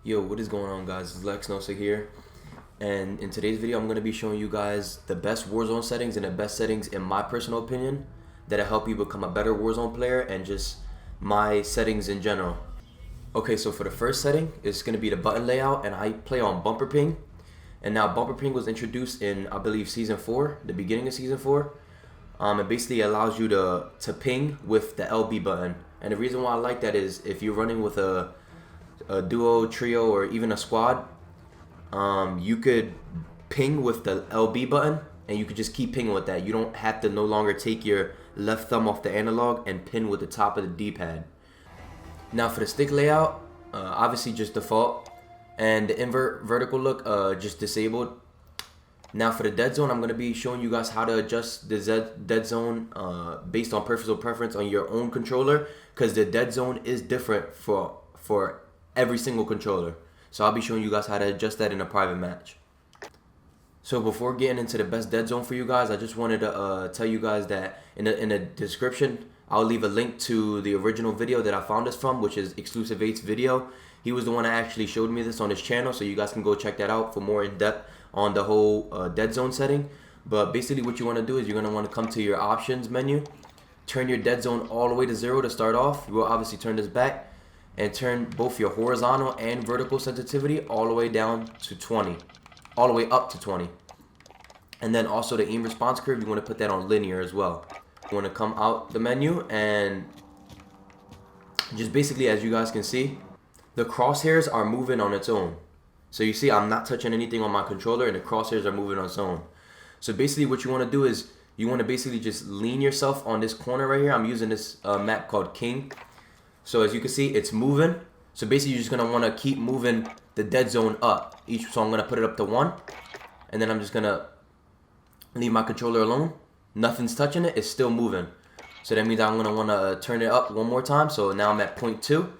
Yo, what is going on, guys? It's Lex Nosa here, and in today's video I'm going to be showing you guys the best Warzone settings and the best settings in my personal opinion that'll help you become a better Warzone player, and just my settings in general. Okay, so for the first setting, it's going to be the button layout, and I play on bumper ping. And now bumper ping was introduced in, I believe, season 4, the beginning of season 4. It basically allows you to ping with the LB button, and the reason why I like that is if you're running with a duo, trio, or even a squad, you could ping with the LB button, and you could just keep pinging with that. You don't have to no longer take your left thumb off the analog and pin with the top of the D-pad. Now for the stick layout, obviously just default, and the invert vertical look, just disabled. Now for the Deadzone, I'm going to be showing you guys how to adjust the Deadzone based on personal preference on your own controller, because the Deadzone is different for every single controller. So I'll be showing you guys how to adjust that in a private match. So before getting into the best Deadzone for you guys, I just wanted to tell you guys that in the description, I'll leave a link to the original video that I found this from, which is Exclusive 8's video. He was the one that actually showed me this on his channel, so you guys can go check that out for more in depth on the whole Deadzone setting. But basically what you want to do is you're going to want to come to your options menu, turn your Deadzone all the way to 0 to start off. You will obviously turn this back and turn both your horizontal and vertical sensitivity all the way down to 20, all the way up to 20. And then also the aim response curve, you want to put that on linear as well. You want to come out the menu, and just basically, as you guys can see, the crosshairs are moving on its own. So you see I'm not touching anything on my controller, and the crosshairs are moving on its own. So basically what you want to do is you want to basically just lean yourself on this corner right here. I'm using this map called King. So as you can see, it's moving. So basically you're just going to want to keep moving the Deadzone up. So I'm going to put it up to 1. And then I'm just going to leave my controller alone. Nothing's touching it. It's still moving. So that means I'm going to want to turn it up one more time. So now I'm at 0.2.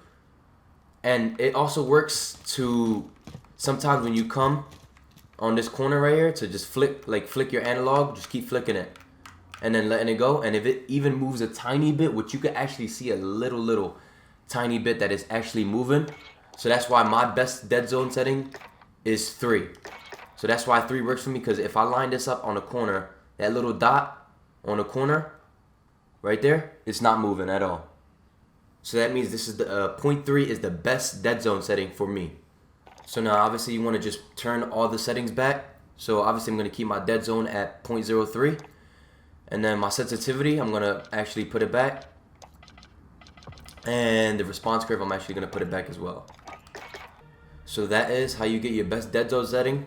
And it also works to sometimes when you come on this corner right here to just flick your analog. Just keep flicking it and then letting it go. And if it even moves a tiny bit, which you can actually see a little tiny bit that is actually moving. So that's why my best Deadzone setting is 3. So that's why 3 works for me, because if I line this up on the corner, that little dot on the corner right there, it's not moving at all. So that means this is the 0.3 is the best Deadzone setting for me. So now obviously you want to just turn all the settings back. So obviously I'm going to keep my Deadzone at 0.03. And then my sensitivity, I'm going to actually put it back. And the response curve, I'm actually going to put it back as well. So that is how you get your best Deadzone setting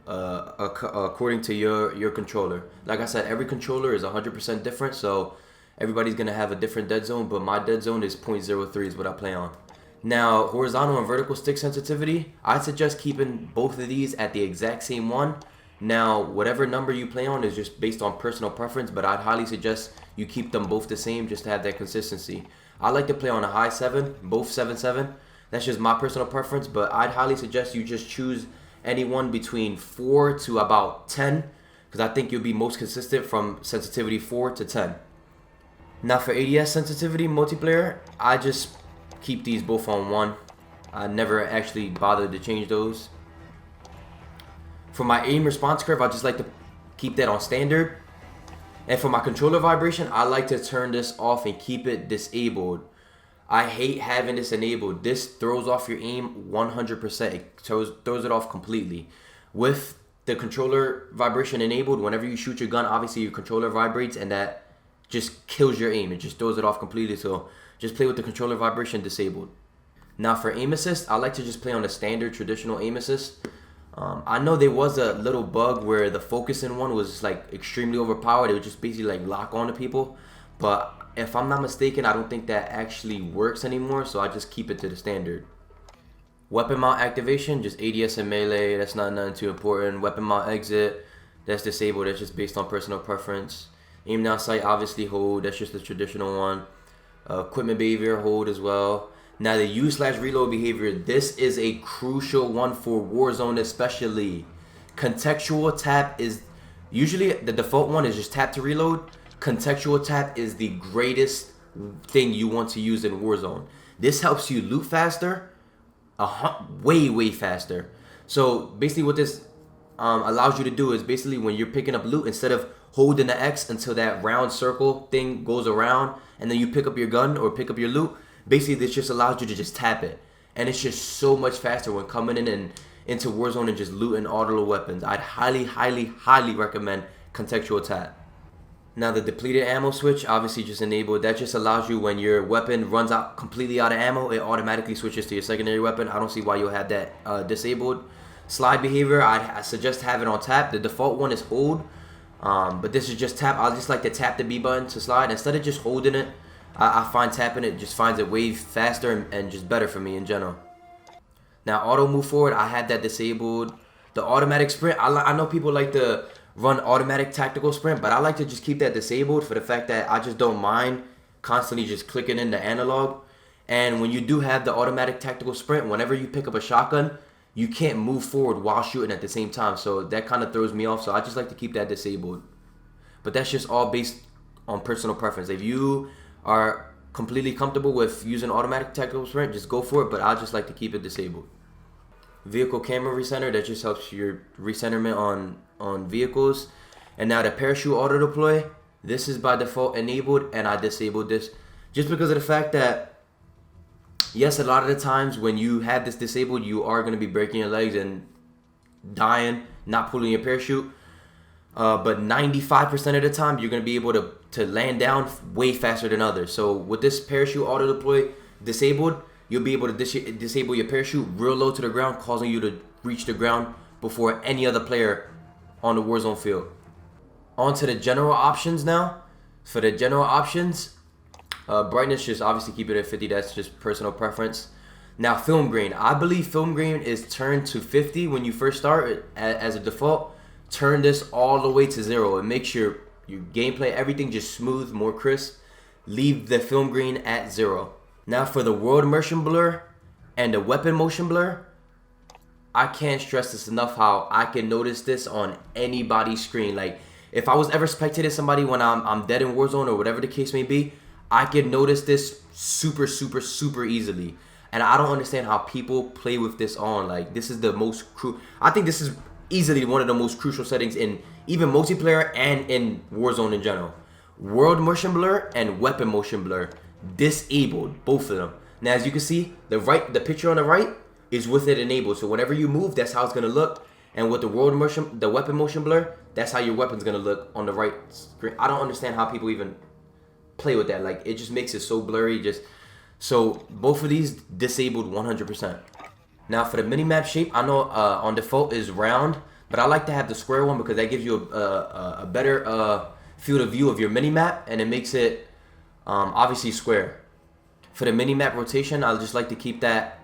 according to your controller. Like I said, every controller is 100% different, so everybody's going to have a different Deadzone, but my Deadzone is 0.03 is what I play on. Now, horizontal and vertical stick sensitivity, I suggest keeping both of these at the exact same one. Now, whatever number you play on is just based on personal preference, but I'd highly suggest you keep them both the same just to have that consistency. I like to play on a high 7, both 7/7. That's just my personal preference, but I'd highly suggest you just choose anyone between 4 to about 10, because I think you'll be most consistent from sensitivity 4 to 10. Now for ADS sensitivity multiplayer, I just keep these both on 1. I never actually bothered to change those. For my aim response curve, I just like to keep that on standard. And for my controller vibration, I like to turn this off and keep it disabled. I hate having this enabled. This throws off your aim 100%. It throws it off completely. With the controller vibration enabled, whenever you shoot your gun, obviously your controller vibrates, and that just kills your aim. It just throws it off completely. So just play with the controller vibration disabled. Now for aim assist, I like to just play on the standard traditional aim assist. I know there was a little bug where the focusing one was like extremely overpowered. It would just basically like lock onto people. But if I'm not mistaken, I don't think that actually works anymore. So I just keep it to the standard. Weapon mount activation, just ADS and melee. That's nothing too important. Weapon mount exit, that's disabled. That's just based on personal preference. Aim down sight, obviously hold. That's just the traditional one. Equipment behavior, hold as well. Now the use/reload behavior, this is a crucial one for Warzone especially. Contextual tap is usually the default one is just tap to reload. Contextual tap is the greatest thing you want to use in Warzone. This helps you loot faster, way faster. So basically what this allows you to do is basically when you're picking up loot, instead of holding the X until that round circle thing goes around and then you pick up your gun or pick up your loot, basically this just allows you to just tap it. And it's just so much faster when coming in and into Warzone and just looting all the weapons. I'd highly recommend contextual tap. Now the depleted ammo switch, obviously just enabled. That just allows you, when your weapon runs out completely out of ammo, it automatically switches to your secondary weapon. I don't see why you'll have that disabled. Slide behavior, I suggest having on tap. The default one is hold, but this is just tap. I just like to tap the B button to slide instead of just holding it. I find tapping it just finds it way faster and just better for me in general. Now auto move forward, I had that disabled. The automatic sprint, I know people like to run automatic tactical sprint, but I like to just keep that disabled for the fact that I just don't mind constantly just clicking in the analog. And when you do have the automatic tactical sprint, whenever you pick up a shotgun, you can't move forward while shooting at the same time, so that kind of throws me off. So I just like to keep that disabled. But that's just all based on personal preference. If you are completely comfortable with using automatic tactical sprint, just go for it, but I just like to keep it disabled. Vehicle camera recenter, that just helps your recenterment on vehicles. And now the parachute auto deploy, this is by default enabled, and I disabled this just because of the fact that, yes, a lot of the times when you have this disabled, you are going to be breaking your legs and dying, not pulling your parachute. But 95% of the time, you're going to be able to land down way faster than others. So with this parachute auto deploy disabled, you'll be able to disable your parachute real low to the ground, causing you to reach the ground before any other player on the Warzone field. On to the general options now. For the general options, brightness, just obviously keep it at 50. That's just personal preference. Now film grain, I believe film grain is turned to 50 when you first start as a default. Turn this all the way to 0. It makes your gameplay, everything just smooth, more crisp. Leave the film grain at 0. Now for the world motion blur and the weapon motion blur, I can't stress this enough how I can notice this on anybody's screen. Like if I was ever spectating somebody when I'm dead in Warzone or whatever the case may be, I can notice this super easily. And I don't understand how people play with this on. Like this is the most I think this is easily one of the most crucial settings in even multiplayer and in Warzone in general. World motion blur and weapon motion blur disabled, both of them. Now as you can see, the picture on the right is with it enabled, so whenever you move, that's how it's gonna look. And with the weapon motion blur, that's how your weapon's gonna look on the right screen. I don't understand how people even play with that. Like it just makes it so blurry. So both of these disabled 100%. Now for the minimap shape, I know on default is round, but I like to have the square one because that gives you a better field of view of your minimap, and it makes it obviously square. For the minimap rotation, I just like to keep that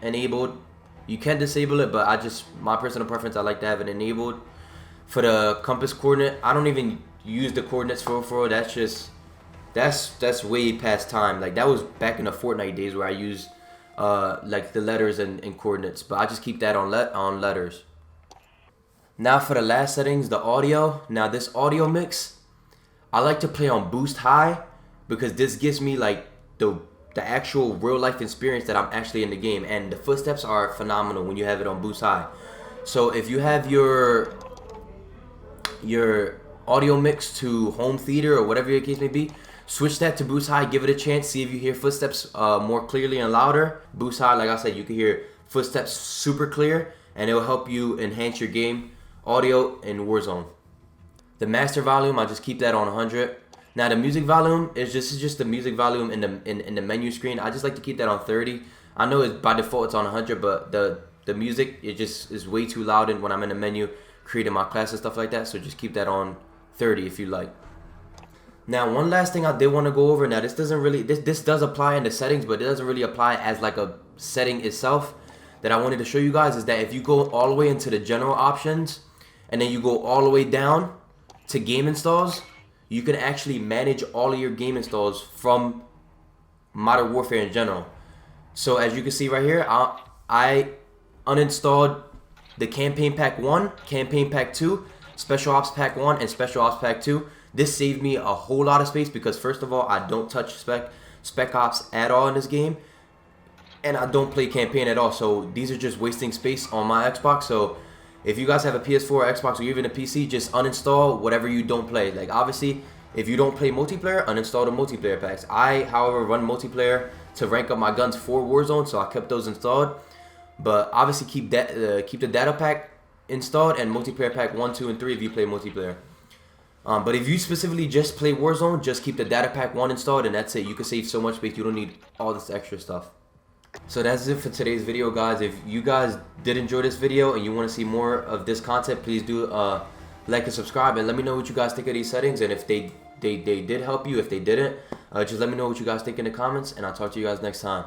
enabled. You can disable it, but my personal preference, I like to have it enabled. For the compass coordinate, I don't even use the coordinates for that's way past time. Like that was back in the Fortnite days where I used like the letters and coordinates, but I just keep that on letters. Now for the last settings, the audio. Now this audio mix, I like to play on boost high because this gives me like the actual real life experience that I'm actually in the game, and the footsteps are phenomenal when you have it on boost high. So if you have your audio mix to home theater or whatever your case may be, switch that to boost high, give it a chance, see if you hear footsteps more clearly and louder. Boost high, like I said, you can hear footsteps super clear, and it will help you enhance your game audio in Warzone. The master volume, I just keep that on 100. Now the music volume is just the music volume in the menu screen. I just like to keep that on 30. I know it's by default it's on 100, but the music, it just is way too loud when I'm in the menu creating my class and stuff like that. So just keep that on 30 if you like. Now one last thing I did want to go over. Now this does apply in the settings, but it doesn't really apply as like a setting itself. That I wanted to show you guys is that if you go all the way into the general options and then you go all the way down to game installs, you can actually manage all of your game installs from Modern Warfare in general. So as you can see right here, I uninstalled the Campaign Pack 1, Campaign Pack 2, Special Ops Pack 1, and Special Ops Pack 2. This saved me a whole lot of space because first of all, I don't touch Spec Ops at all in this game. and I don't play campaign at all. So these are just wasting space on my Xbox. So if you guys have a PS4 or Xbox or even a PC, just uninstall whatever you don't play. Like obviously, if you don't play multiplayer, uninstall the multiplayer packs. I, however, run multiplayer to rank up my guns for Warzone, so I kept those installed. But obviously, keep the data pack installed and multiplayer pack 1, 2, and 3 if you play multiplayer. But if you specifically just play Warzone, just keep the data pack 1 installed and that's it. You can save so much space. You don't need all this extra stuff. So that's it for today's video, guys. If you guys did enjoy this video and you want to see more of this content, please do like and subscribe and let me know what you guys think of these settings, and if they did help you. If they didn't, just let me know what you guys think in the comments, and I'll talk to you guys next time.